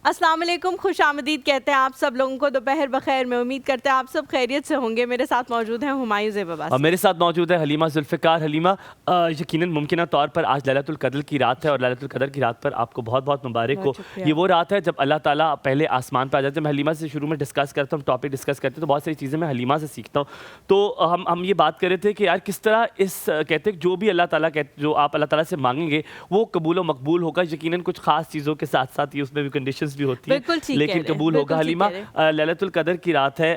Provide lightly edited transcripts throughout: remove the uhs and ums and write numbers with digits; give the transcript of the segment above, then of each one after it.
السلام علیکم، خوش آمدید کہتے ہیں آپ سب لوگوں کو دوپہر بخیر میں. امید کرتے ہیں آپ سب خیریت سے ہوں گے. میرے ساتھ موجود ہیں ہمایوں زیب عباسی اور میرے ساتھ موجود ہے حلیمہ ذوالفقار. حلیمہ، یقیناً ممکنہ طور پر آج لیلۃ القدر کی رات ہے اور لیلۃ القدر کی رات پر آپ کو بہت بہت مبارک ہو. یہ وہ رات ہے جب اللہ تعالیٰ پہلے آسمان پہ آ جاتے ہیں. میں حلیمہ سے شروع میں ڈسکس کرتا ہوں، ٹاپک ڈسکس کرتے ہیں تو بہت ساری چیزیں میں حلیمہ سے سیکھتا ہوں. تو ہم یہ بات کر رہے تھے کہ یار کس طرح کہتے ہیں جو بھی اللہ تعالیٰ جو آپ اللہ تعالیٰ سے مانگیں گے وہ قبول و مقبول ہوگا. یقیناً کچھ خاص چیزوں کے ساتھ ساتھ یہ اس میں بھی کنڈیشنز بھی ہوتی ہیں لیکن قبول ہوگا. حلیمہ، لیلۃ القدر کی رات ہے.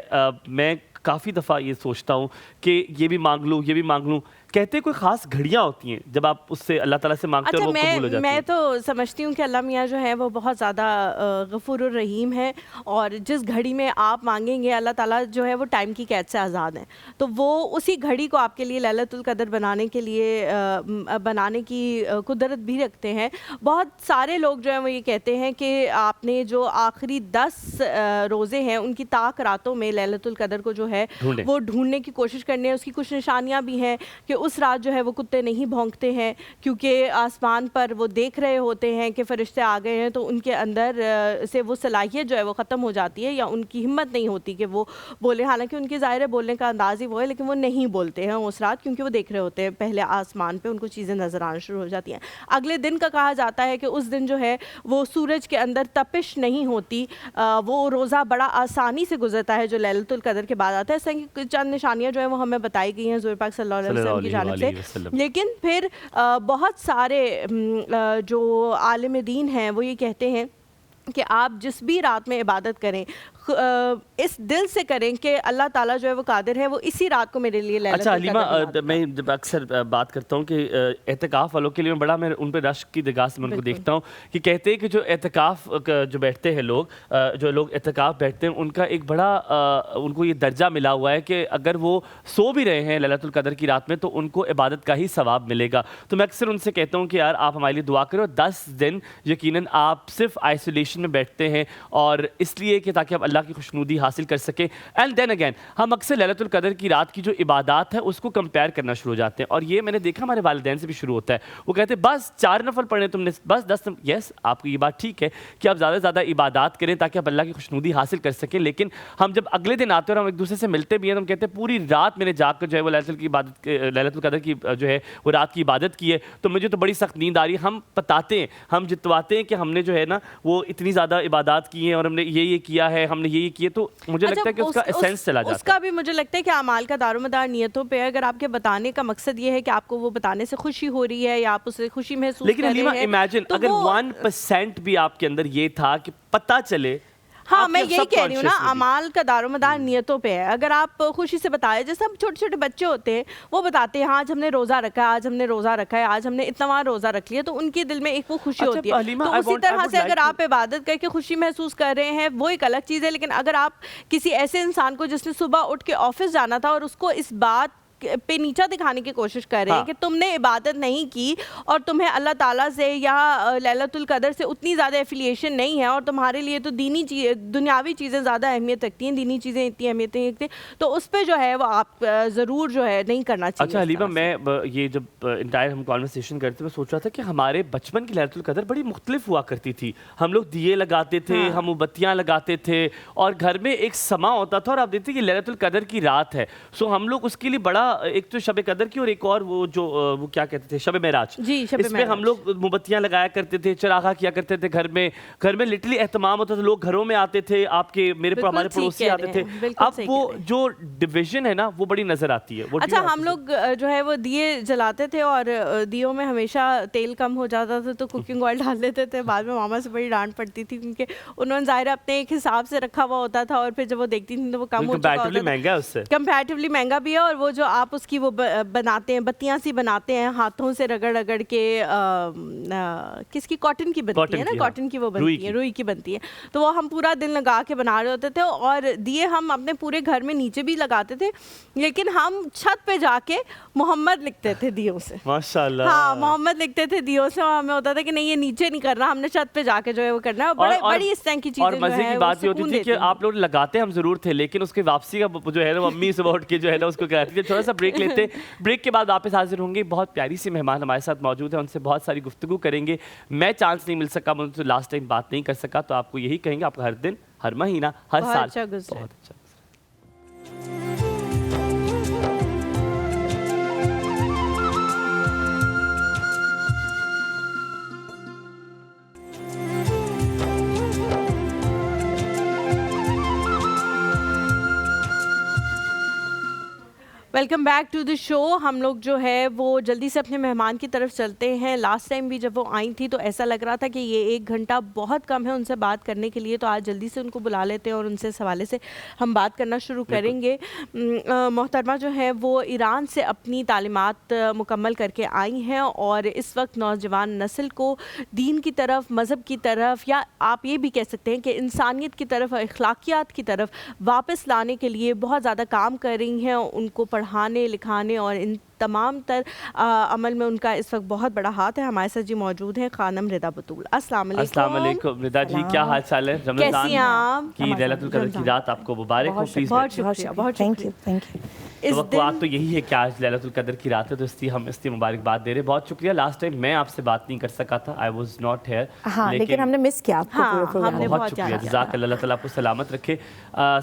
میں کافی دفعہ یہ سوچتا ہوں کہ یہ بھی مانگ لوں یہ بھی مانگ لوں. کہتے کوئی خاص گھڑیاں ہوتی ہیں جب آپ اس سے اللہ تعالیٰ سے مانگتے ہیں اور وہ قبول ہو جاتی ہیں. میں تو سمجھتی ہوں کہ اللہ میاں جو ہے وہ بہت زیادہ غفور الرحیم ہے اور جس گھڑی میں آپ مانگیں گے اللہ تعالیٰ جو ہے وہ ٹائم کی قید سے آزاد ہیں. تو وہ اسی گھڑی کو آپ کے لیے لیلۃ القدر بنانے کی قدرت بھی رکھتے ہیں. بہت سارے لوگ جو ہیں وہ یہ کہتے ہیں کہ آپ نے جو آخری 10 روزے ہیں ان کی طاق راتوں میں لیلۃ القدر کو جو ہے وہ ڈھونڈنے کی کوشش کرنی ہے. اس کی کچھ نشانیاں بھی ہیں کہ اس رات جو ہے وہ کتے نہیں بھونکتے ہیں کیونکہ آسمان پر وہ دیکھ رہے ہوتے ہیں کہ فرشتے آ گئے ہیں, تو ان کے اندر سے وہ صلاحیت جو ہے وہ ختم ہو جاتی ہے یا ان کی ہمت نہیں ہوتی کہ وہ بولیں. حالانکہ ان کی ظاہر بولنے کا انداز ہی وہ ہے لیکن وہ نہیں بولتے ہیں اس رات کیونکہ وہ دیکھ رہے ہوتے ہیں پہلے آسمان پہ, ان کو چیزیں نظر آنا شروع ہو جاتی ہیں. اگلے دن کا کہا جاتا ہے کہ اس دن جو ہے وہ سورج کے اندر تپش نہیں ہوتی, وہ روزہ بڑا آسانی سے گزرتا ہے جو لیلۃ القدر کے بعد آتا ہے. اس طرح کی چند نشانیاں جو ہیں وہ ہمیں بتائی گئی ہیں حضور پاک صلی اللہ علیہ وسلم کی جانب سے. لیکن پھر بہت سارے جو عالم دین ہیں وہ یہ کہتے ہیں کہ آپ جس بھی رات میں عبادت کریں اس دل سے کریں کہ اللہ تعالیٰ جو ہے وہ قادر ہے وہ اسی رات کو میرے لیے لیلۃ القدر. اچھا حلیمہ، میں جب اکثر بات کرتا ہوں کہ اعتکاف والوں کے لیے بڑا میں ان پہ رشک کی نگاہ سے میں ان کو دیکھتا ہوں کہ کہتے ہیں کہ جو اعتکاف جو بیٹھتے ہیں لوگ اعتکاف بیٹھتے ہیں ان کا ایک بڑا ان کو یہ درجہ ملا ہوا ہے کہ اگر وہ سو بھی رہے ہیں لیلۃ القدر کی رات میں تو ان کو عبادت کا ہی ثواب ملے گا. تو میں اکثر ان سے کہتا ہوں کہ یار آپ ہمارے لیے دعا کرو. 10 دن یقیناً آپ صرف آئسولیشن میں بیٹھتے ہیں اور اس لیے کہ تاکہ آپ اللہ کی خوشنودی حاصل کر سکیں. اینڈ دین اگین ہم اکثر لیلۃ القدر کی رات کی جو عبادات ہے اس کو کمپیئر کرنا شروع ہو جاتے ہیں اور یہ میں نے دیکھا ہمارے والدین سے بھی شروع ہوتا ہے. وہ کہتے ہیں بس 4 نفل پڑھنے تم نے, بس 10 نفل. یس, آپ کی یہ بات ٹھیک ہے کہ آپ زیادہ سے زیادہ عبادات کریں تاکہ آپ اللہ کی خوشنودی حاصل کر سکیں. لیکن ہم جب اگلے دن آتے ہیں اور ہم ایک دوسرے سے ملتے بھی ہیں تو ہم کہتے ہیں پوری رات میں نے جاگ کر جو ہے وہ لیلۃ القدر کی جو ہے وہ رات کی عبادت کی ہے تو مجھے تو بڑی سخت نیند آ رہی ہے. ہم بتاتے ہیں, ہم جتواتے ہیں کہ ہم نے جو ہے نا وہ اتنی زیادہ عبادات کی ہیں اور ہم نے یہ کیا ہے, ہم نے یہ کیا. تو مجھے لگتا ہے کہ اس کا ایسنس چلا جاتا ہے. اس کا بھی مجھے لگتا ہے کہ اعمال کا دار و مدار نیتوں پہ ہے. اگر آپ کے بتانے کا مقصد یہ ہے کہ آپ کو وہ بتانے سے خوشی ہو رہی ہے یا آپ اسے خوشی محسوس کر رہے ہیں, لیکن امیجن اگر 1% بھی آپ کے اندر یہ تھا کہ پتہ چلے. ہاں, میں یہی کہہ رہی ہوں نا, اعمال کا دار و مدار نیتوں پہ ہے. اگر آپ خوشی سے بتائیں, جیسے ہم چھوٹے چھوٹے بچے ہوتے ہیں وہ بتاتے ہیں آج ہم نے روزہ رکھا ہے, آج ہم نے روزہ رکھا ہے, آج ہم نے اتنا روزہ رکھ لیا, تو ان کے دل میں ایک وہ خوشی ہوتی ہے. تو اسی طرح سے اگر آپ عبادت کر کے خوشی محسوس کر رہے ہیں وہ ایک الگ چیز ہے. لیکن اگر آپ کسی ایسے انسان کو جس نے صبح اٹھ کے آفس جانا تھا اور اس کو اس بات پہ نیچا دکھانے کی کوشش کر رہے ہیں کہ تم نے عبادت نہیں کی اور تمہیں اللہ تعالیٰ سے یا لیلۃ القدر سے اتنی زیادہ ایفیلیشن نہیں ہے اور تمہارے لیے تو دنیاوی چیزیں زیادہ اہمیت رکھتی ہیں, دینی چیزیں اتنی اہمیت نہیں رکھتی, تو اس پہ جو ہے وہ آپ ضرور جو ہے نہیں کرنا چاہیے. اچھا حلیمہ, میں یہ جب انٹائر ہم کانورسیشن کرتے میں سوچ رہا تھا کہ ہمارے بچپن کی لیلۃ القدر بڑی مختلف ہوا کرتی تھی. ہم لوگ دیے لگاتے تھے, ہم موم بتیاں لگاتے تھے اور گھر میں ایک سما ہوتا تھا اور آپ دیکھتے کہ لیلۃ القدر کی رات ہے سو ہم لوگ اس کے لیے بڑا ایک تو شب قدر کی اور ایک اور وہ کیا کہتے تھے شب معراج, اس میں ہم لوگ موم بتیاں لگایا کرتے تھے, چراغاں کیا کرتے تھے گھر میں لٹرلی اہتمام ہوتا تھا. لوگ گھروں میں آتے تھے, آپ کے ہمارے پڑوسی آتے تھے. اب وہ جو ڈویژن ہے نا وہ بڑی نظر آتی ہے. اچھا, ہم لوگ جو ہے وہ دیے جلاتے تھے اور دیوں میں ہمیشہ تیل کم ہو جاتا تھا تو کوکنگ آئل ڈال دیتے تھے. بعد میں ماما سے بڑی ڈانٹ پڑتی تھی کیونکہ انہوں نے ظاہر اپنے ایک حساب سے رکھا ہوا ہوتا تھا اور پھر جب وہ دیکھتی تھیں تو وہ کم ہو چکا ہوتا تھا. کمپیریٹیولی مہنگا بھی ہے. اور وہ جو آپ اس کی وہ بناتے ہیں, بتیاں سی بناتے ہیں ہاتھوں سے رگڑ رگڑ کے, کس کی, کاٹن کی بنتی ہے نا, کاٹن کی وہ بنتی ہے, روئی کی بنتی ہے. تو وہ ہم پورا دن لگا کے بنا رہے ہوتے تھے اور دیے ہم اپنے پورے گھر میں نیچے بھی لگاتے تھے لیکن ہم چھت پہ جا کے محمد لکھتے تھے دیوں سے. ماشاءاللہ, ہاں, محمد لکھتے تھے دیوں سے. اور ہمیں ہوتا تھا کہ نہیں یہ نیچے نہیں کرنا, ہم نے چھت پہ جا کے جو ہے وہ کرنا ہے. بڑی اس طرح کی چیزیں. اور مزے کی بات یہ ہوتی تھی کہ آپ لوگ لگاتے ہم ضرور تھے لیکن اس کی واپسی کا جو ہے نا امی صبح اٹھ کے جو ہے نا اس کو کہتی تھی تھوڑا چھوٹا سا بریک لیتے ہیں, بریک کے بعد واپس حاضر ہوں گے. بہت پیاری سی مہمان ہمارے ساتھ موجود ہیں, ان سے بہت ساری گفتگو کریں گے. میں چانس نہیں مل سکا, میں ان سے لاسٹ ٹائم بات نہیں کر سکا, تو آپ کو یہی کہیں گے آپ کا ہر دن, ہر مہینہ, ہر سال بہت اچھا. ویلکم بیک ٹو دی شو. ہم لوگ جو ہے وہ جلدی سے اپنے مہمان کی طرف چلتے ہیں. لاسٹ ٹائم بھی جب وہ آئی تھی تو ایسا لگ رہا تھا کہ یہ 1 گھنٹہ بہت کم ہے ان سے بات کرنے کے لیے, تو آج جلدی سے ان کو بلا لیتے ہیں اور ان سے اس حوالے سے ہم بات کرنا شروع کریں گے. محترمہ جو ہے وہ ایران سے اپنی تعلیمات مکمل کر کے آئی ہیں اور اس وقت نوجوان نسل کو دین کی طرف, مذہب کی طرف, یا آپ یہ بھی کہہ سکتے ہیں کہ انسانیت کی طرف, اخلاقیات کی طرف واپس لانے کے لیے بہت زیادہ کام کر رہی ہیں. ان کو پڑھانے, لکھانے اور ان تمام تر عمل میں ان کا اس وقت بہت بڑا ہاتھ ہے. ہمارے ساتھ جی موجود ہیں خانم رضا بطول. السلام علیکم. السلام علیکم رضا جی, کیا حال چال ہے؟ کیسی ہیں آپ؟ کی لیلۃ القدر کی رات آپ کو مبارک ہو. بہت شکریہ, بہت شکریہ. تو وقت تو یہی ہے کہ آج لیلۃ القدر کی رات ہے, تو اس لیے ہم اس لیے مبارکباد دے رہے. بہت شکریہ. لاسٹ ٹائم میں آپ سے بات نہیں کر سکا تھا, آئی واز ناٹ ہیئر, لیکن ہم نے مس کیا آپ کو. بہت شکریہ, جزاک اللہ, اللہ تعالیٰ آپ کو سلامت رکھے.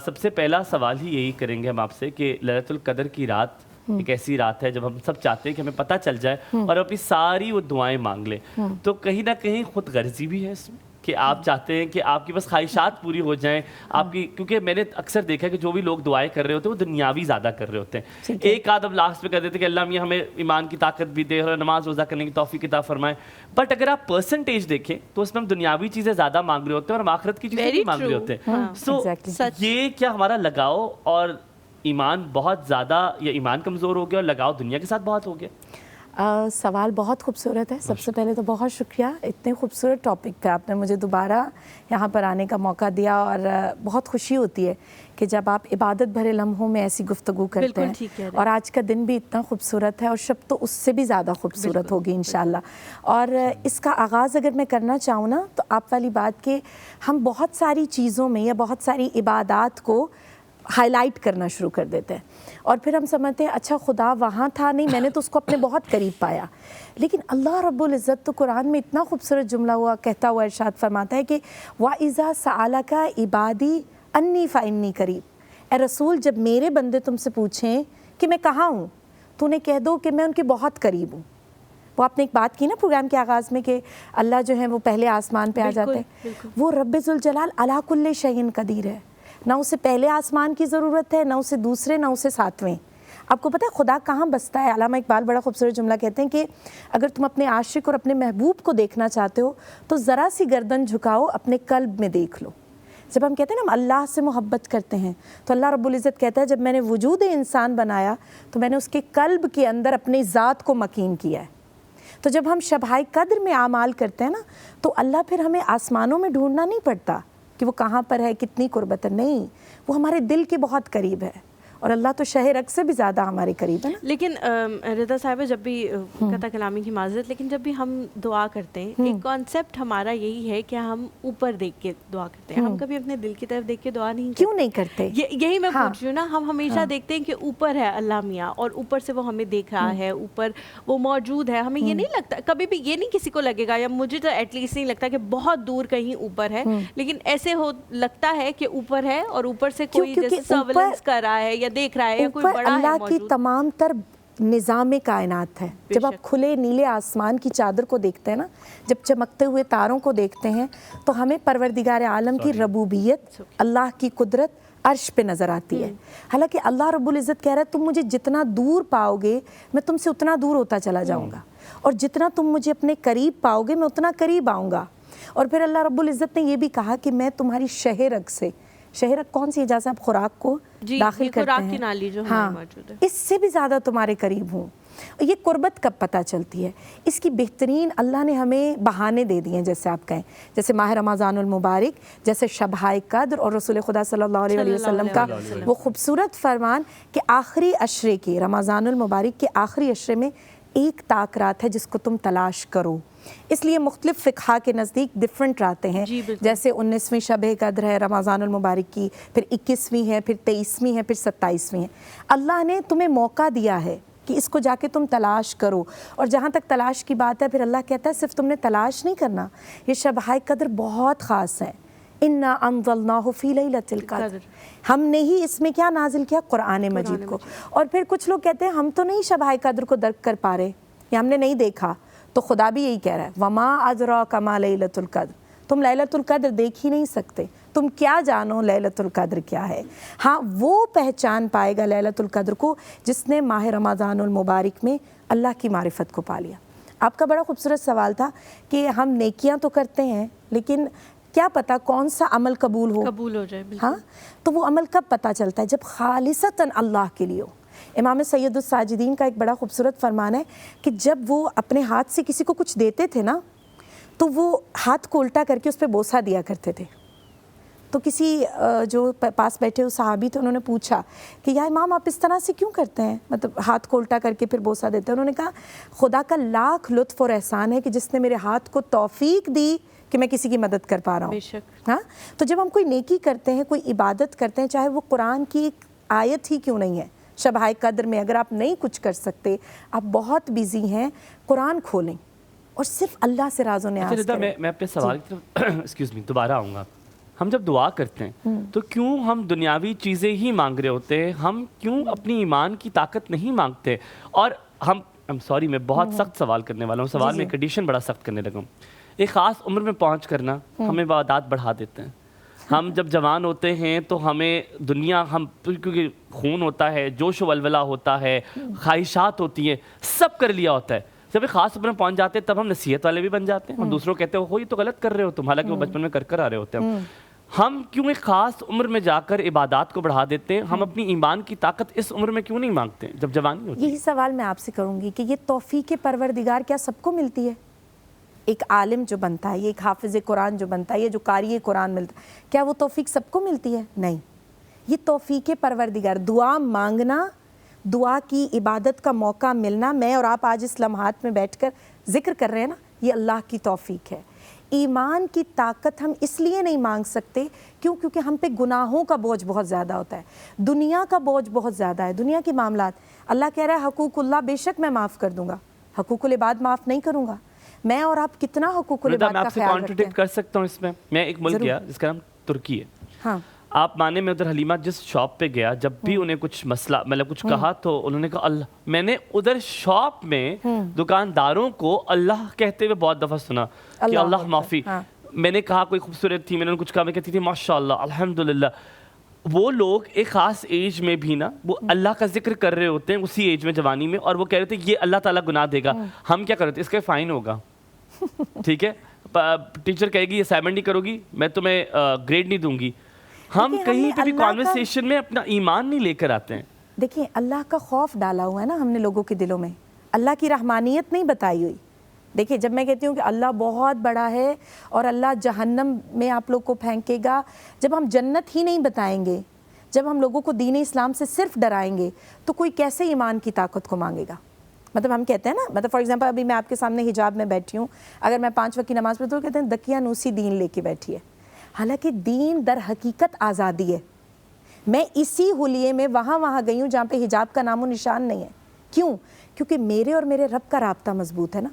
سب سے پہلا سوال ہی یہی کریں گے ہم آپ سے کہ لیلۃ القدر کی رات ایک ایسی رات ہے جب ہم سب چاہتے ہیں کہ ہمیں پتہ چل جائے اور اپنی ساری وہ دعائیں مانگ لیں, تو کہیں نہ کہیں خود غرضی بھی ہے اس میں کہ آپ چاہتے ہیں کہ آپ کی بس خواہشات پوری ہو جائیں آپ کی, کیونکہ میں نے اکثر دیکھا کہ جو بھی لوگ دعائیں کر رہے ہوتے ہیں وہ دنیاوی زیادہ کر رہے ہوتے ہیں. ایک آدھ اب لاسٹ میں کہہ دیتے کہ اللہ میاں ہمیں ایمان کی طاقت بھی دے اور نماز روزہ کرنے کی توفیق عطا فرمائے, بٹ اگر آپ پرسنٹیج دیکھیں تو اس میں ہم دنیاوی چیزیں زیادہ مانگ رہے ہوتے ہیں اور ہم آخرت کی چیزیں بھی مانگ رہے ہوتے ہیں. سو یہ کیا ہمارا لگاؤ اور ایمان بہت زیادہ, یا ایمان کمزور ہو گیا اور لگاؤ دنیا کے ساتھ بہت ہو گیا؟ سوال بہت خوبصورت ہے. سب سے پہلے تو بہت شکریہ, اتنے خوبصورت ٹاپک پہ آپ نے مجھے دوبارہ یہاں پر آنے کا موقع دیا, اور بہت خوشی ہوتی ہے کہ جب آپ عبادت بھرے لمحوں میں ایسی گفتگو کرتے ہیں. اور آج کا دن بھی اتنا خوبصورت ہے اور شب تو اس سے بھی زیادہ خوبصورت ہوگی انشاءاللہ. اور اس کا آغاز اگر میں کرنا چاہوں نا, تو آپ والی بات کہ ہم بہت ساری چیزوں میں یا بہت ساری عبادات کو ہائی لائٹ کرنا شروع کر دیتے ہیں, اور پھر ہم سمجھتے ہیں اچھا خدا وہاں تھا, نہیں میں نے تو اس کو اپنے بہت قریب پایا. لیکن اللہ رب العزت تو قرآن میں اتنا خوبصورت جملہ کہتا ہوا ارشاد فرماتا ہے کہ وَإِذَا سَأَلَكَ عِبَادِي أَنِّي فَإِنِّي قَرِيبٌ. اے رسول, جب میرے بندے تم سے پوچھیں کہ میں کہاں ہوں, تو انہیں کہہ دو کہ میں ان کے بہت قریب ہوں. وہ آپ نے ایک بات کی نا پروگرام کے آغاز میں کہ اللہ جو ہے وہ پہلے آسمان پہ آ جاتے ہیں. وہ رب ذوالجلال علی کل شیء قدیر ہے, نہ اسے پہلے آسمان کی ضرورت ہے, نہ اسے دوسرے, نہ اسے ساتویں. آپ کو پتہ ہے خدا کہاں بستا ہے؟ علامہ اقبال بڑا خوبصورت جملہ کہتے ہیں کہ اگر تم اپنے عاشق اور اپنے محبوب کو دیکھنا چاہتے ہو تو ذرا سی گردن جھکاؤ, اپنے قلب میں دیکھ لو. جب ہم کہتے ہیں نا ہم اللہ سے محبت کرتے ہیں, تو اللہ رب العزت کہتا ہے جب میں نے وجود انسان بنایا تو میں نے اس کے قلب کے اندر اپنی ذات کو مکین کیا ہے. تو جب ہم شبہائے قدر میں اعمال کرتے ہیں نا, تو اللہ پھر ہمیں آسمانوں میں ڈھونڈنا نہیں پڑتا کہ وہ کہاں پر ہے, کتنی قربت ہے, نہیں, وہ ہمارے دل کے بہت قریب ہے. اور اللہ تو شہ رگ سے بھی زیادہ ہمارے قریب ہے نا. لیکن رضا صاحبہ جب بھی قطع کلامی کی معذرت, لیکن جب بھی ہم دعا کرتے ہیں ایک کانسیپٹ ہمارا یہی ہے کہ ہم اوپر دیکھ کے دعا کرتے ہیں, ہم کبھی اپنے دل کی طرف دیکھ کے دعا نہیں کرتے. کیوں نہیں کرتے؟ یہی میں پوچھ رہی ہوں نا. ہم ہمیشہ دیکھتے ہیں کہ اوپر ہے اللہ میاں اور اوپر سے وہ ہمیں دیکھ رہا ہے, اوپر وہ موجود ہے. ہمیں یہ نہیں لگتا کبھی بھی, یہ نہیں کسی کو لگے گا, یا مجھے تو ایٹ لیسٹ نہیں لگتا کہ بہت دور کہیں اوپر ہے, لیکن ایسے لگتا ہے کہ اوپر ہے اور اوپر سے کوئی جیسے سرویلنس کر رہا ہے یا دیکھ رہا ہے یا کوئی بڑا ہے. اللہ کی تمام تر نظام کائنات ہے. جب آپ کھلے نیلے آسمان کی چادر کو دیکھتے ہیں نا, جب چمکتے ہوئے تاروں کو دیکھتے ہیں, تو ہمیں پروردگار عالم کی ربوبیت, اللہ کی قدرت عرش پہ نظر آتی ہے. حالانکہ اللہ رب العزت کہہ رہا ہے تم مجھے جتنا دور پاؤ گے میں تم سے اتنا دور ہوتا چلا جاؤں گا, اور جتنا تم مجھے اپنے قریب پاؤ گے میں اتنا قریب آؤں گا. اور پھر اللہ رب العزت نے یہ بھی کہا کہ میں تمہاری شہ رگ سے, شہ رگ کون سی ہے جہاں سے آپ خوراک کو داخل کرتے ہیں, کی نالی جو ہاں, موجود ہے, اس سے بھی زیادہ تمہارے قریب ہوں. یہ قربت کب پتہ چلتی ہے؟ اس کی بہترین اللہ نے ہمیں بہانے دے دیے ہیں, جیسے آپ کہیں, جیسے ماہ رمضان المبارک, جیسے شبہائے قدر, اور رسول خدا صلی اللہ علیہ وسلم کا وہ خوبصورت فرمان کہ آخری عشرے کے, رمضان المبارک کے آخری عشرے میں ایک طاق رات ہے جس کو تم تلاش کرو. اس لیے مختلف فقہ کے نزدیک ڈفرینٹ راتیں ہیں, جیسے 19ویں شب قدر ہے رمضان المبارک کی, پھر 21ویں ہے, پھر 23ویں ہے, پھر 27ویں ہے. اللہ نے تمہیں موقع دیا ہے کہ اس کو جا کے تم تلاش کرو. اور جہاں تک تلاش کی بات ہے, پھر اللہ کہتا ہے صرف تم نے تلاش نہیں کرنا, یہ شب قدر بہت خاص ہے. انا انزلناہ فی لیلۃ القدر, ہم نے ہی اس میں کیا نازل کیا, قرآن مجید کو. اور پھر کچھ لوگ کہتے ہیں ہم تو نہیں شب قدر کو درک کر پا رہے, یا ہم نے نہیں دیکھا. تو خدا بھی یہی کہہ رہا ہے, وما ادراک ما لیلۃ القدر, تم لیلۃ القدر دیکھ ہی نہیں سکتے, تم کیا جانو لیلۃ القدر کیا ہے. ہاں وہ پہچان پائے گا لیلۃ القدر کو جس نے ماہ رمضان المبارک میں اللہ کی معرفت کو پا لیا. آپ کا بڑا خوبصورت سوال تھا کہ ہم نیکیاں تو کرتے ہیں لیکن کیا پتہ کون سا عمل قبول ہو جائے. ہاں, تو وہ عمل کب پتہ چلتا ہے, جب خالصتاً اللہ کے لیے ہو. امام سید الساجدین کا ایک بڑا خوبصورت فرمان ہے کہ جب وہ اپنے ہاتھ سے کسی کو کچھ دیتے تھے نا, تو وہ ہاتھ کو الٹا کر کے اس پہ بوسہ دیا کرتے تھے. تو کسی جو پاس بیٹھے ہوئے صحابی تھے, انہوں نے پوچھا کہ یا امام آپ اس طرح سے کیوں کرتے ہیں, مطلب ہاتھ کو الٹا کر کے پھر بوسہ دیتے ہیں. انہوں نے کہا خدا کا لاکھ لطف اور احسان ہے کہ جس نے میرے ہاتھ کو توفیق دی کہ میں کسی کی مدد کر پا رہا ہوں. بے شک. ہاں, تو جب ہم کوئی نیکی کرتے ہیں, کوئی عبادت کرتے ہیں, چاہے وہ قرآن کی ایک آیت ہی کیوں نہیں ہے, شب قدر میں اگر آپ نہیں کچھ کر سکتے, آپ بہت بیزی ہیں, قرآن کھولیں اور صرف اللہ سے راز و نیاز کریں. میں اپنے سوال کی طرف ایکسکیوز می دوبارہ آؤں گا. ہم جب دعا کرتے ہیں تو کیوں ہم دنیاوی چیزیں ہی مانگ رہے ہوتے ہیں, ہم کیوں اپنی ایمان کی طاقت نہیں مانگتے؟ اور سوری میں بہت سخت سوال کرنے والا ہوں, سوال میں کنڈیشن بڑا سخت کرنے لگا ہوں. ایک خاص عمر میں پہنچ کرنا ہمیں عبادات بڑھا دیتے ہیں. ہم جب جوان ہوتے ہیں تو ہمیں دنیا, ہم کیونکہ خون ہوتا ہے, جوش و ولولہ ہوتا ہے, خواہشات ہوتی ہیں, سب کر لیا ہوتا ہے. جب ایک خاص عمر میں پہنچ جاتے ہیں تب ہم نصیحت والے بھی بن جاتے ہیں, اور دوسروں کہتے ہیں ہو یہ تو غلط کر رہے ہو تم, حالانکہ وہ بچپن میں کر آ رہے ہوتے ہیں. ہم کیوں ایک خاص عمر میں جا کر عبادات کو بڑھا دیتے ہیں؟ ہم اپنی ایمان کی طاقت اس عمر میں کیوں نہیں مانگتے جب جوانی ہوتی ہے؟ یہی سوال میں آپ سے کروں گی کہ یہ توفیق پروردگار کیا سب کو ملتی ہے؟ ایک عالم جو بنتا ہے, یہ ایک حافظ قرآن جو بنتا ہے, یہ جو قاری قرآن ملتا ہے, کیا وہ توفیق سب کو ملتی ہے؟ نہیں. یہ توفیق پروردگار, دعا مانگنا, دعا کی عبادت کا موقع ملنا, میں اور آپ آج اس لمحات میں بیٹھ کر ذکر کر رہے ہیں نا, یہ اللہ کی توفیق ہے. ایمان کی طاقت ہم اس لیے نہیں مانگ سکتے کیونکہ ہم پہ گناہوں کا بوجھ بہت زیادہ ہوتا ہے, دنیا کا بوجھ بہت زیادہ ہے, دنیا کے معاملات. اللہ کہہ رہا ہے حقوق اللہ بے شک میں معاف کر دوں گا, حقوق العباد معاف نہیں کروں گا. میں اور آپ کتنا حقوق العباد کا خیال رکھتے ہیں. کر سکتا ہوں اس میں ایک ملک گیا جس کا نام ترکی ہے. ہاں, آپ مانے میں ادھر حلیمہ جس شاپ پہ گیا, جب بھی انہیں کچھ مسئلہ مطلب کچھ کہا تو انہوں نے کہا اللہ. میں نے ادھر شاپ میں دکانداروں کو اللہ کہتے ہوئے بہت دفعہ سنا کہ اللہ معافی. میں نے کہا کوئی خوبصورت تھی, میں نے کچھ کہا, میں کہتی تھی ماشاء اللہ الحمدللہ. وہ لوگ ایک خاص ایج میں بھی نا وہ اللہ کا ذکر کر رہے ہوتے ہیں, اسی ایج میں جوانی میں, اور وہ کہہ رہے تھے یہ اللہ تعالیٰ گناہ دے گا. ہم کیا کرتے اس کا فائن ہوگا, ٹھیک ہے, ٹیچر کہے گی اسائنمنٹ نہیں کرو گی میں تمہیں گریڈ نہیں دوں گی. ہم کہیں پہ بھی کانورسیشن میں اپنا ایمان نہیں لے کر آتے ہیں. دیکھیں اللہ کا خوف ڈالا ہوا ہے نا ہم نے لوگوں کے دلوں میں, اللہ کی رحمانیت نہیں بتائی ہوئی. دیکھیں جب میں کہتی ہوں کہ اللہ بہت بڑا ہے اور اللہ جہنم میں آپ لوگ کو پھینکے گا, جب ہم جنت ہی نہیں بتائیں گے, جب ہم لوگوں کو دین اسلام سے صرف ڈرائیں گے, تو کوئی کیسے ایمان کی طاقت کو مانگے گا؟ مطلب ہم کہتے ہیں نا, مطلب فار ایگزامپل ابھی میں آپ کے سامنے حجاب میں بیٹھی ہوں, اگر میں 5 وقت کی نماز پڑھتی ہوں, کہتے ہیں دقیانوسی دین لے کے بیٹھی ہے. حالانکہ دین در حقیقت آزادی ہے. میں اسی حلیے میں وہاں گئی ہوں جہاں پہ حجاب کا نام و نشان نہیں ہے. کیوں؟ کیونکہ میرے اور میرے رب کا رابطہ مضبوط ہے نا.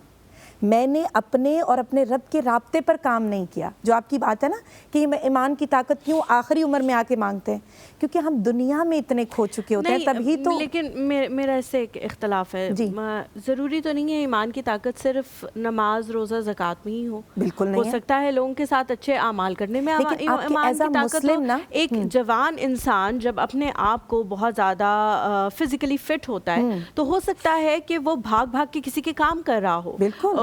میں نے اپنے اور اپنے رب کے رابطے پر کام نہیں کیا. جو آپ کی بات ہے نا کہ ایمان کی طاقت کیوں آخری عمر میں آ کے مانگتے ہیں, کیونکہ ہم دنیا میں اتنے کھو چکے ہوتے ہیں تبھی تو. لیکن میرا اس سے ایک اختلاف ہے. ضروری تو نہیں ہے ایمان کی طاقت صرف نماز روزہ زکوٰۃ میں ہی ہو. بالکل نہیں ہو سکتا ہے لوگوں کے ساتھ اچھے اعمال کرنے میں ایمان کی طاقت ہو. ایک جوان انسان جب اپنے آپ کو بہت زیادہ فزیکلی فٹ ہوتا ہے تو ہو سکتا ہے کہ وہ بھاگ کے کسی کے کام کر رہا ہو,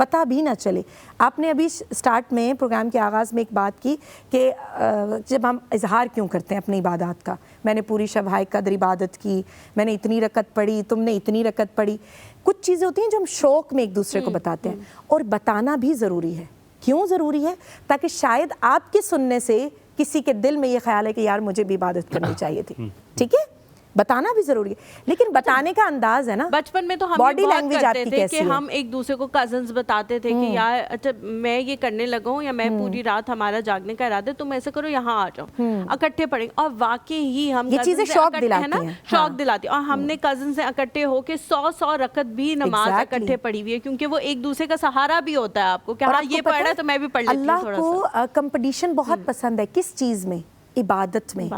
پتہ بھی نہ چلے. آپ نے ابھی سٹارٹ میں پروگرام کے آغاز میں ایک بات کی کہ جب ہم اظہار کیوں کرتے ہیں اپنی عبادات کا, میں نے پوری شب ہائے قدر عبادت کی, میں نے اتنی رکعت پڑھی, تم نے اتنی رکعت پڑھی. کچھ چیزیں ہوتی ہیں جو ہم شوق میں ایک دوسرے کو بتاتے ہیں, اور بتانا بھی ضروری ہے. کیوں ضروری ہے؟ تاکہ شاید آپ کے سننے سے کسی کے دل میں یہ خیال ہے کہ یار مجھے بھی عبادت کرنی چاہیے تھی. ٹھیک ہے, بتانا بھی ضروری ہے, لیکن بتانے کا انداز ہے نا. بچپن میں تو ہم باڈی بہت لینگویج آپ کرتے کی تھے کیسی کہ ہے؟ ہم ایک دوسرے کو کزنز بتاتے تھے کہ یار اچھا میں یہ کرنے لگا ہوں یا میں پوری رات ہمارا جاگنے کا ارادہ ہے, تم ایسے کرو یہاں آ جاؤ, اکٹھے پڑھیں. اور واقعی ہی ہم یہ چیزیں شوق دلاتی ہیں, شوق دلاتی ہیں. اور ہم نے کزن سے اکٹھے ہو کے 100 رکعت بھی نماز اکٹھے پڑھی ہوئی ہے, کیونکہ وہ ایک دوسرے کا سہارا بھی ہوتا ہے آپ کو کہ ہاں یہ پڑھ رہا ہے تو میں بھی پڑھ لیتی ہوں. اللہ کو کمپٹیشن بہت پسند ہے. کس چیز میں؟ عبادت میں,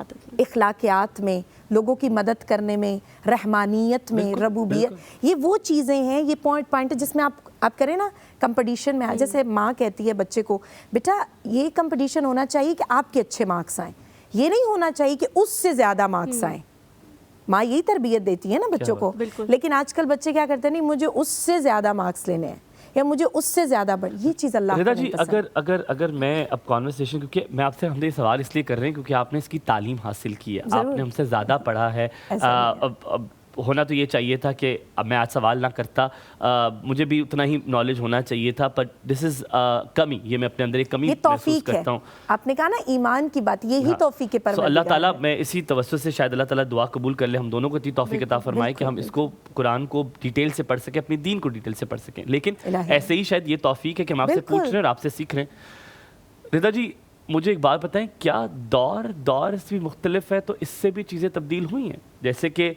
اخلاقیات میں, لوگوں کی مدد کرنے میں, رحمانیت میں, ربوبیت. یہ وہ چیزیں ہیں, یہ پوائنٹ جس میں آپ کریں نا کمپٹیشن میں. جیسے ماں کہتی ہے بچے کو بیٹا یہ کمپٹیشن ہونا چاہیے کہ آپ کے اچھے مارکس آئیں, یہ نہیں ہونا چاہیے کہ اس سے زیادہ مارکس آئیں. ماں یہی تربیت دیتی ہے نا بچوں کو. لیکن آج کل بچے کیا کرتے ہیں, نہیں مجھے اس سے زیادہ مارکس لینے ہیں یا مجھے اس سے زیادہ بڑھ. یہ چیز اللہ رضا جی اگر میں اب کانورسیشن, کیونکہ میں آپ سے ہم نے یہ سوال اس لیے کر رہے ہیں کیونکہ آپ نے اس کی تعلیم حاصل کی ہے, آپ نے ہم سے زیادہ پڑھا ہے. اب ہونا تو یہ چاہیے تھا کہ اب میں آج سوال نہ کرتا, مجھے بھی اتنا ہی نالج ہونا چاہیے تھا, بٹ دس از کمی. یہ میں اپنے اندر ایک کمی محسوس کرتا ہوں. آپ نے کہا نا ایمان کی بات, یہی توفیق پر اللہ تعالیٰ, میں اسی توسط سے شاید اللہ تعالیٰ دعا قبول کر لے, ہم دونوں کو اتنی توفیق عطا فرمائے کہ ہم اس کو قرآن کو ڈیٹیل سے پڑھ سکیں, اپنی دین کو ڈیٹیل سے پڑھ سکیں. لیکن ایسے ہی شاید یہ توفیق ہے کہ ہم آپ سے پوچھ رہے ہیں اور آپ سے سیکھ رہے ہیں. رضا جی مجھے ایک بات بتائیں, کیا دور بھی مختلف ہے تو اس سے بھی چیزیں تبدیل ہوئی ہیں؟ جیسے کہ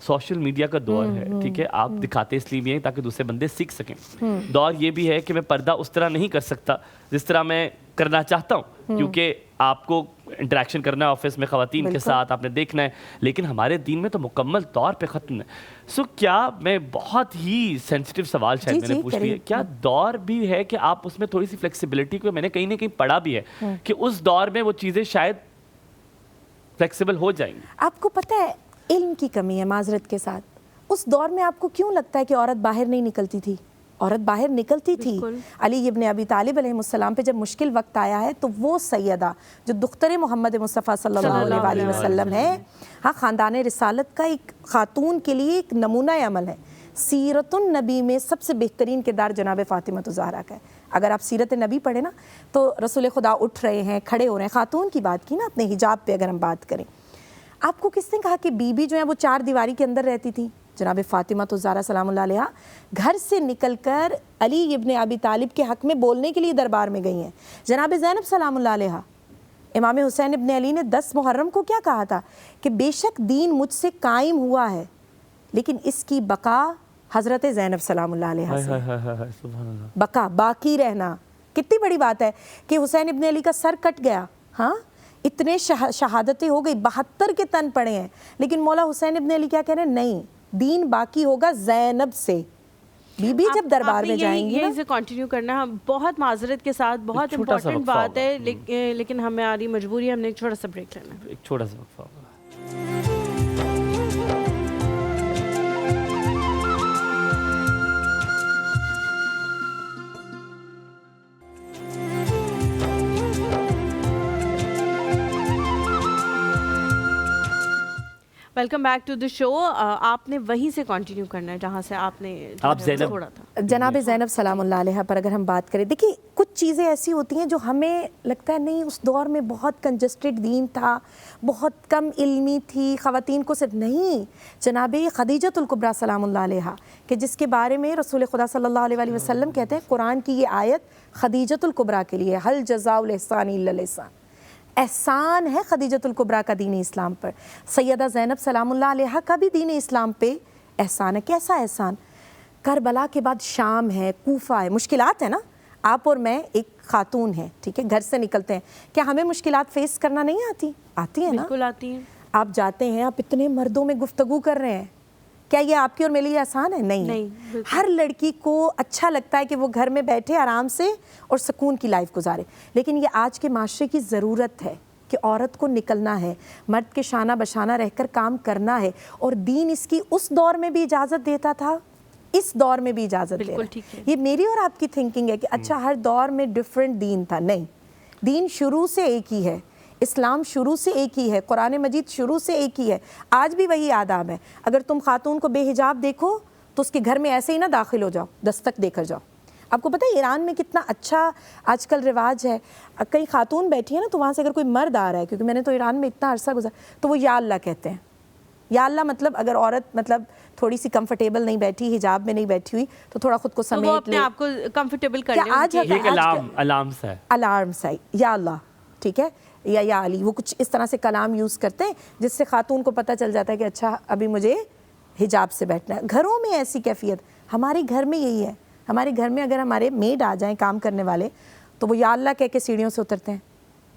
سوشل میڈیا کا دور ہے, ٹھیک ہے, آپ دکھاتے اس لیے بھی ہیں تاکہ دوسرے بندے سیکھ سکیں. دور یہ بھی ہے کہ میں پردہ اس طرح نہیں کر سکتا جس طرح میں کرنا چاہتا ہوں, کیونکہ آپ کو انٹریکشن کرنا ہے آفس میں خواتین کے ساتھ, آپ نے دیکھنا ہے. لیکن ہمارے دین میں تو مکمل طور پہ ختم ہے. سو کیا, میں بہت ہی سینسٹیو سوال شاید میں نے پوچھ لیا, کیا دور بھی ہے کہ آپ اس میں تھوڑی سی فلیکسیبلٹی کو, میں نے کہیں نہ کہیں پڑھا بھی ہے کہ اس دور میں وہ چیزیں شاید فلیکسیبل ہو جائیں گی؟ آپ کو پتہ ہے علم کی کمی ہے معذرت کے ساتھ. اس دور میں آپ کو کیوں لگتا ہے کہ عورت باہر نہیں نکلتی تھی؟ عورت باہر نکلتی تھی. علی ابن ابی طالب علیہ السلام پہ جب مشکل وقت آیا ہے تو وہ سیدہ جو دختر محمد مصطفیٰ صلی اللہ علیہ وسلم ہے, ہاں, خاندان رسالت کا ایک خاتون کے لیے ایک نمونہ عمل ہے. سیرت النبی میں سب سے بہترین کردار جناب فاطمہ الزہرا کا ہے. اگر آپ سیرت نبی پڑھیں نا تو رسول خدا اٹھ رہے ہیں, کھڑے ہو رہے ہیں. خاتون کی بات کی نا اپنے حجاب پہ اگر ہم بات کریں, آپ کو کس نے کہا کہ بی بی جو ہے وہ 4 دیواری کے اندر رہتی تھی؟ جناب فاطمہ الزہرا سلام اللہ علیہا گھر سے نکل کر علی ابن ابی طالب کے حق میں بولنے کے لیے دربار میں گئی ہیں. جناب زینب سلام اللہ علیہا, امام حسین ابن علی نے 10 محرم کو کیا کہا تھا کہ بے شک دین مجھ سے قائم ہوا ہے لیکن اس کی بقا حضرت زینب سلام اللہ علیہا سے. بقا, باقی رہنا, کتنی بڑی بات ہے کہ حسین ابن علی کا سر کٹ گیا, ہاں, اتنے شہادتیں ہو گئی, 72 کے تن پڑے ہیں, لیکن مولا حسین ابن علی کیا کہہ رہے ہیں, نہیں, دین باقی ہوگا زینب سے. بی بی جب دربار میں جائیں گی یہیں سے کنٹینیو کرنا, بہت معذرت کے ساتھ, بہت امپورٹنٹ بات ہے, لیکن ہمیں آ رہی مجبوری, ہم نے ایک چھوٹا سا بریک لینا ہے. ایک چھوٹا سا وقفہ ہوگا. ویلکم بیک ٹو دی شو. آپ نے وہیں سے کنٹینیو کرنا ہے جہاں سے آپ نے چھوڑا تھا. جناب زینب سلام اللہ علیہ پر اگر ہم بات کریں, دیکھیے کچھ چیزیں ایسی ہوتی ہیں جو ہمیں لگتا ہے نہیں اس دور میں بہت کنجسٹڈ دین تھا, بہت کم علمی تھی, خواتین کو صرف نہیں. جناب خدیجۃ الکبریٰ سلام اللہ علیہ کہ جس کے بارے میں رسول خدا صلی اللہ علیہ وسلم کہتے ہیں قرآن کی یہ آیت خدیجۃ الکبریٰ کے لیے, حل جزاء الاحسان الا الاحسان, احسان ہے خدیجۃ الکبریٰ کا دین اسلام پر. سیدہ زینب سلام اللہ علیہ کا بھی دین اسلام پہ احسان ہے. کیسا احسان؟ کربلا کے بعد شام ہے, کوفہ ہے, مشکلات ہے نا. آپ اور میں ایک خاتون ہیں, ٹھیک ہے, گھر سے نکلتے ہیں, کیا ہمیں مشکلات فیس کرنا نہیں آتی؟ آتی ہیں نا, بالکل آتی ہیں. آپ جاتے ہیں, آپ اتنے مردوں میں گفتگو کر رہے ہیں, کیا یہ آپ کی اور میرے لیے آسان ہے؟ نہیں. ہر لڑکی کو اچھا لگتا ہے کہ وہ گھر میں بیٹھے آرام سے اور سکون کی لائف گزارے, لیکن یہ آج کے معاشرے کی ضرورت ہے کہ عورت کو نکلنا ہے, مرد کے شانہ بشانہ رہ کر کام کرنا ہے. اور دین اس کی اس دور میں بھی اجازت دیتا تھا اس دور میں بھی اجازت دے رہا ہے. یہ میری اور آپ کی تھنکنگ ہے کہ اچھا ہر دور میں ڈفرینٹ دین تھا. نہیں, دین شروع سے ایک ہی ہے, اسلام شروع سے ایک ہی ہے, قرآن مجید شروع سے ایک ہی ہے, آج بھی وہی آداب ہے. اگر تم خاتون کو بے حجاب دیکھو تو اس کے گھر میں ایسے ہی نہ داخل ہو جاؤ, دستک دے کر جاؤ. آپ کو پتہ ہے ایران میں کتنا اچھا آج کل رواج ہے, کئی خاتون بیٹھی ہیں نا تو وہاں سے اگر کوئی مرد آ رہا ہے, کیونکہ میں نے تو ایران میں اتنا عرصہ گزارا, تو وہ یا اللہ کہتے ہیں. یا اللہ مطلب اگر عورت مطلب تھوڑی سی کمفرٹیبل نہیں بیٹھی, حجاب میں نہیں بیٹھی ہوئی, تو تھوڑا خود کو سمیٹ لے, اپنے آپ کو کمفرٹیبل کر لے. آج یہ الارم سا ہے, الارم سا یا اللہ, ٹھیک ہے, یا علی, وہ کچھ اس طرح سے کلام یوز کرتے ہیں جس سے خاتون کو پتہ چل جاتا ہے کہ اچھا ابھی مجھے حجاب سے بیٹھنا ہے. گھروں میں ایسی کیفیت, ہمارے گھر میں یہی ہے. ہمارے گھر میں اگر ہمارے میڈ آ جائیں کام کرنے والے تو وہ یا اللہ کہہ کے سیڑھیوں سے اترتے ہیں,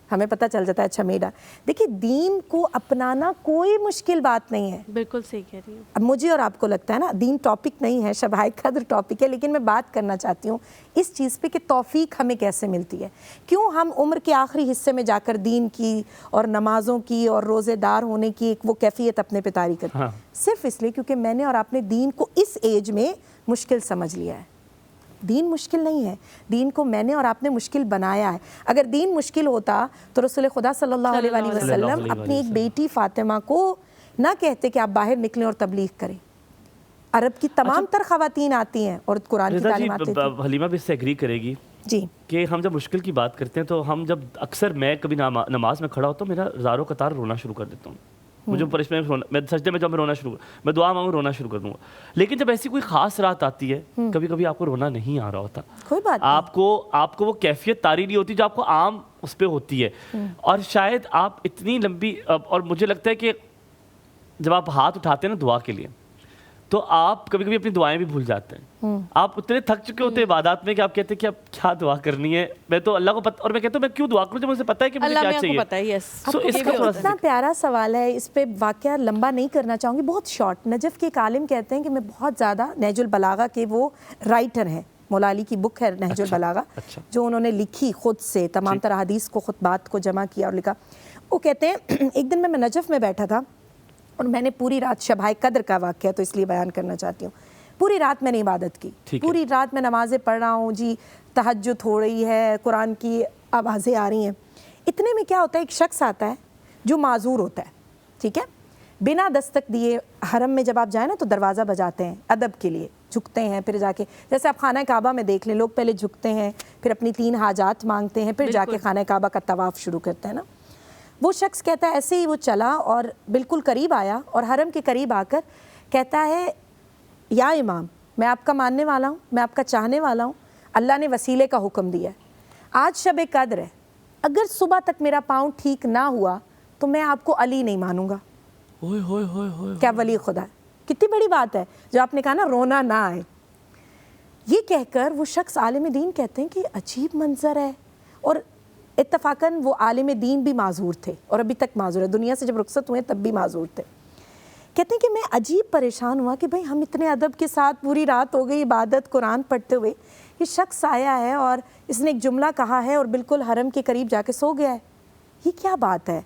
ہمیں پتہ چل جاتا ہے اچھا میڈ آ. دیکھیے دین کو اپنانا کوئی مشکل بات نہیں ہے. بالکل صحیح کہہ رہی ہوں. اب مجھے اور آپ کو لگتا ہے نا دین ٹاپک نہیں ہے, شب قدر ٹاپک ہے, لیکن میں بات کرنا چاہتی ہوں اس چیز پہ کہ توفیق ہمیں کیسے ملتی ہے. کیوں ہم عمر کے آخری حصے میں جا کر دین کی اور نمازوں کی اور روزے دار ہونے کی ایک وہ کیفیت اپنے پہ طاری کرتے ہیں؟ صرف اس لیے کیونکہ میں نے اور آپ نے دین کو اس ایج میں مشکل سمجھ لیا ہے. دین مشکل نہیں ہے, دین کو میں نے اور آپ نے مشکل بنایا ہے. اگر دین مشکل ہوتا تو رسول خدا صلی اللہ علیہ وآلہ وسلم اپنی ایک بیٹی فاطمہ کو نہ کہتے کہ آپ باہر نکلیں اور تبلیغ کریں. عرب کی تمام تر خواتین آتی ہیں اور قرآن کی تعلیمات دیتی ہیں. حلیمہ بھی اس سے ایگری کرے گی جی کہ ہم جب مشکل کی بات کرتے ہیں تو ہم جب اکثر میں کبھی نماز میں کھڑا ہوتا ہوں, میرا زاروں قطار رونا شروع کر دیتا ہوں. مجھے میں سجدے میں جب میں رونا شروع, میں دعا مانگوں رونا شروع کر دوں گا. لیکن جب ایسی کوئی خاص رات آتی ہے, کبھی کبھی آپ کو رونا نہیں آ رہا ہوتا, کوئی بات آپ کو وہ کیفیت طاری نہیں ہوتی جو آپ کو عام اس پہ ہوتی ہے. اور شاید آپ اتنی لمبی, اور مجھے لگتا ہے کہ جب آپ ہاتھ اٹھاتے ہیں نا دعا کے لیے تو آپ کبھی کبھی اپنی دعائیں بھی بھول جاتے ہیں. آپ اتنے تھک چکے ہوتے ہیں عبادات میں کہ آپ کہتے ہیں کہ اب کیا دعا کرنی ہے. میں تو اللہ کو پتہ, اور میں کہتا ہوں میں کیوں دعا کروں جب مجھے پتہ ہے کہ مجھے کیا چاہیے. اتنا پیارا سوال ہے, اس پہ واقعہ لمبا نہیں کرنا چاہوں گی, بہت شارٹ. نجف کے ایک عالم کہتے ہیں کہ میں بہت زیادہ نہج البلاغہ کے وہ رائٹر ہیں, مولا علی کی بک ہے نہج البلاغہ جو انہوں نے لکھی خود سے, تمام تر احادیث کو خطبات کو جمع کیا اور لکھا. وہ کہتے ہیں ایک دن میں نجف میں بیٹھا تھا اور میں نے پوری رات شب قدر کا واقعہ تو اس لیے بیان کرنا چاہتی ہوں, پوری رات میں نے عبادت کی, پوری رات میں نمازیں پڑھ رہا ہوں جی, تہجد ہو رہی ہے, قرآن کی آوازیں آ رہی ہیں. اتنے میں کیا ہوتا ہے, ایک شخص آتا ہے جو معذور ہوتا ہے, ٹھیک ہے, بنا دستک دیے. حرم میں جب آپ جائیں نا تو دروازہ بجاتے ہیں ادب کے لیے, جھکتے ہیں, پھر جا کے جیسے آپ خانہ کعبہ میں دیکھ لیں لوگ پہلے جھکتے ہیں, پھر اپنی 3 حاجات مانگتے ہیں, پھر جا کے خانہ کعبہ کا طواف شروع کرتے ہیں نا. وہ شخص کہتا ہے ایسے ہی وہ چلا اور بالکل قریب آیا اور حرم کے قریب آ کر کہتا ہے یا امام میں آپ کا ماننے والا ہوں, میں آپ کا چاہنے والا ہوں, اللہ نے وسیلے کا حکم دیا ہے, آج شب قدر ہے, اگر صبح تک میرا پاؤں ٹھیک نہ ہوا تو میں آپ کو علی نہیں مانوں گا. کیا ولی خدا ہے, کتنی بڑی بات ہے جو آپ نے کہا نا رونا نہ آئے. یہ کہہ کر وہ شخص عالم دین کہتے ہیں کہ عجیب منظر ہے, اور اتفاقاً وہ عالم دین بھی معذور تھے اور ابھی تک معذور ہے, دنیا سے جب رخصت ہوئے تب بھی معذور تھے. کہتے ہیں کہ میں عجیب پریشان ہوا کہ بھائی ہم اتنے ادب کے ساتھ پوری رات ہو گئی عبادت قرآن پڑھتے ہوئے, یہ شخص آیا ہے اور اس نے ایک جملہ کہا ہے اور بالکل حرم کے قریب جا کے سو گیا ہے, یہ کیا بات ہے.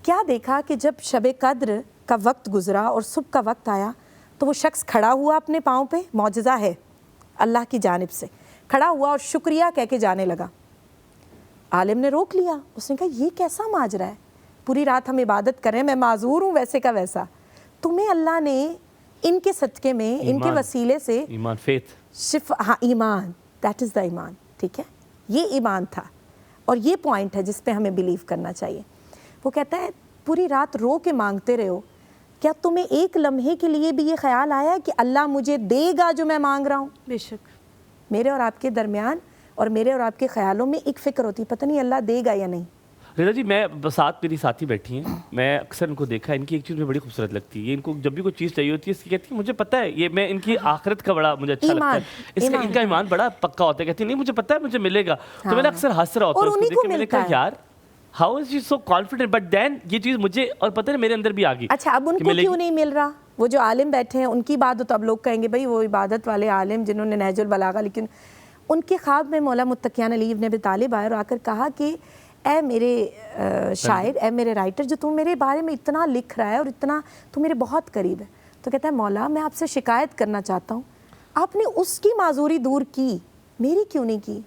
کیا دیکھا کہ جب شب قدر کا وقت گزرا اور صبح کا وقت آیا تو وہ شخص کھڑا ہوا اپنے پاؤں پہ, معجزہ ہے اللہ کی جانب سے, کھڑا ہوا اور شکریہ کہہ کے جانے لگا. عالم نے روک لیا, اس نے کہا یہ کیسا ماجرا ہے, پوری رات ہم عبادت کر رہے ہیں, میں معذور ہوں ویسے کا ویسا, تمہیں اللہ نے ان کے صدقے میں ان کے وسیلے سے ایمان, فیتھ, ہاں ایمان, دیٹ از دا ایمان, ٹھیک ہے, یہ ایمان تھا اور یہ پوائنٹ ہے جس پہ ہمیں بلیو کرنا چاہیے. وہ کہتا ہے پوری رات رو کے مانگتے رہے ہو, کیا تمہیں ایک لمحے کے لیے بھی یہ خیال آیا کہ اللہ مجھے دے گا جو میں مانگ رہا ہوں؟ بے شک میرے اور آپ کے درمیان اور میرے اور آپ کے خیالوں میں ایک فکر ہوتی, پتہ نہیں اللہ دے گا یا نہیں. رضا جی میں ساتھ میری ساتھی بیٹھی ہیں, میں اکثر ان کو دیکھا, ان کی ایک چیز مجھے بڑی خوبصورت لگتی ہے, یہ ان کو جب بھی کوئی چیز چاہیے ہوتی ہے اس کی کہتی ہے مجھے پتہ ہے, یہ میں ان کی آخرت کا بڑا مجھے اچھا لگتا ہے, اس کا ان کا ایمان بڑا پکا ہوتا ہے, کہتی نہیں مجھے پتہ ہے مجھے ملے گا. تو میں نے اکثر ہنس رہا ہوتا ہے اس کو دیکھ کے, میں نے کہا یار how is she so confident, but then یہ چیز مجھے اور پتہ ہے میرے اندر بھی آ گئی. اچھا اب ان کو کیوں نہیں مل رہا؟ وہ جو عالم بیٹھے ہیں ان کی بات تو اب لوگ کہیں گے بھائی وہ عبادت والے عالم جنہوں نے نہج البلاغہ, لیکن ان کے خواب میں مولا متقیان علی ابن ابی طالب آئے اور آ کر کہا کہ اے میرے شاعر, اے میرے رائٹر, جو تم میرے بارے میں اتنا لکھ رہا ہے اور اتنا تو میرے بہت قریب ہے, تو کہتا ہے مولا میں آپ سے شکایت کرنا چاہتا ہوں, آپ نے اس کی معذوری دور کی، میری کیوں نہیں کی؟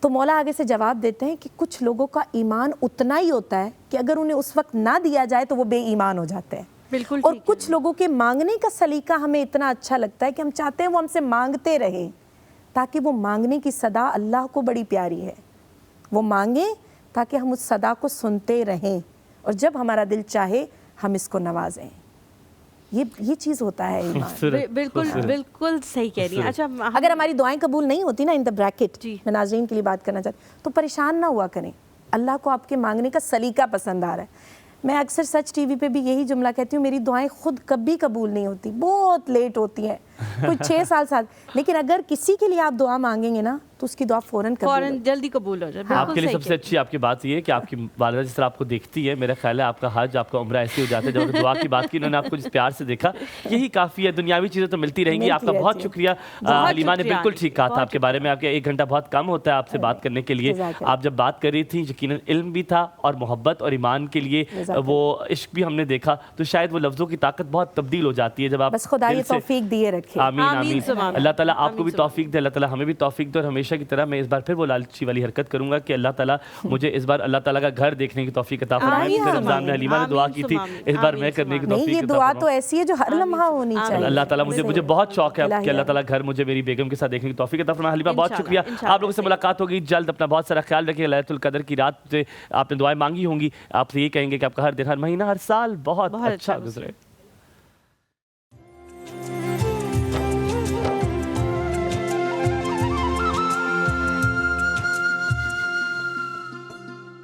تو مولا آگے سے جواب دیتے ہیں کہ کچھ لوگوں کا ایمان اتنا ہی ہوتا ہے کہ اگر انہیں اس وقت نہ دیا جائے تو وہ بے ایمان ہو جاتے ہیں. بالکل. اور کچھ لوگوں کے مانگنے کا سلیقہ ہمیں اتنا اچھا لگتا ہے کہ ہم چاہتے ہیں وہ ہم سے مانگتے رہیں، تاکہ وہ مانگنے کی صدا اللہ کو بڑی پیاری ہے. وہ مانگیں تاکہ ہم اس صدا کو سنتے رہیں، اور جب ہمارا دل چاہے ہم اس کو نوازیں. یہ چیز ہوتا ہے ایمان. بالکل بالکل صحیح کہہ رہی ہیں. اچھا اگر ہماری دعائیں قبول نہیں ہوتی نا، ان دا بریکٹ جی. میں ناظرین کے لیے بات کرنا چاہتی ہوں، تو پریشان نہ ہوا کریں. اللہ کو آپ کے مانگنے کا سلیقہ پسند آ رہا ہے. میں اکثر سچ ٹی وی پہ بھی یہی جملہ کہتی ہوں، میری دعائیں خود کبھی قبول نہیں ہوتی، بہت لیٹ ہوتی ہیں، کوئی 6 سال. لیکن اگر کسی کے لیے آپ دعا مانگیں گے نا تو اس کی دعا فوراً جلدی قبول ہو جائے. آپ کے لیے سب سے اچھی آپ کی بات یہ ہے کہ آپ کی والدہ جس طرح آپ کو دیکھتی ہے، میرا خیال ہے آپ کا حج، آپ کا عمرہ ایسے ہو جاتا ہے. جب دعا کی بات کی انہوں نے آپ کو جس پیار سے دیکھا، یہی کافی ہے. دنیاوی چیزیں تو ملتی رہیں گی. آپ کا بہت شکریہ. حلیمہ نے بالکل ٹھیک کہا تھا آپ کے بارے میں. آپ کے 1 گھنٹہ بہت کم ہوتا ہے آپ سے بات کرنے کے لیے. آپ جب بات کر رہی تھی یقیناً علم بھی تھا اور محبت اور ایمان کے لیے وہ عشق بھی ہم نے دیکھا. تو شاید وہ لفظوں کی طاقت بہت تبدیل ہو جاتی ہے جب آپ بس خدا یہ توفیق دیے رکھے. آمین آمین. اللہ تعالیٰ آپ کو بھی توفیق دے، اللہ تعالیٰ ہمیں بھی توفیق دے. اور ہمیشہ کی طرح میں اس بار پھر وہ لالچی والی حرکت کروں گا کہ اللہ تعالیٰ مجھے اس بار اللہ تعالیٰ کا گھر دیکھنے کی توفیق عطا فرمائے. رمضان میں حلیمہ نے دعا کی تھی، اس بار میں کرنے کی توفیق یہ عطا دعا فرمائے. تو ایسی ہے جو ہر لمحہ ہونی چاہیے. اللہ تعالیٰ مجھے بہت شوق ہے کہ اللہ تعالیٰ گھر مجھے میری بیگم کے ساتھ دیکھنے کی توفیق عطا فرمائے. حلیمہ بہت شکریہ. آپ لوگوں سے ملاقات ہوگی جلد. اپنا بہت سارا خیال رکھیے. لیلۃ القدر کی رات سے آپ نے دعائیں مانگی ہوں گی. آپ سے یہ کہیں گے کہ آپ کا ہر دن، ہر مہینہ، ہر سال بہت اچھا گزرے.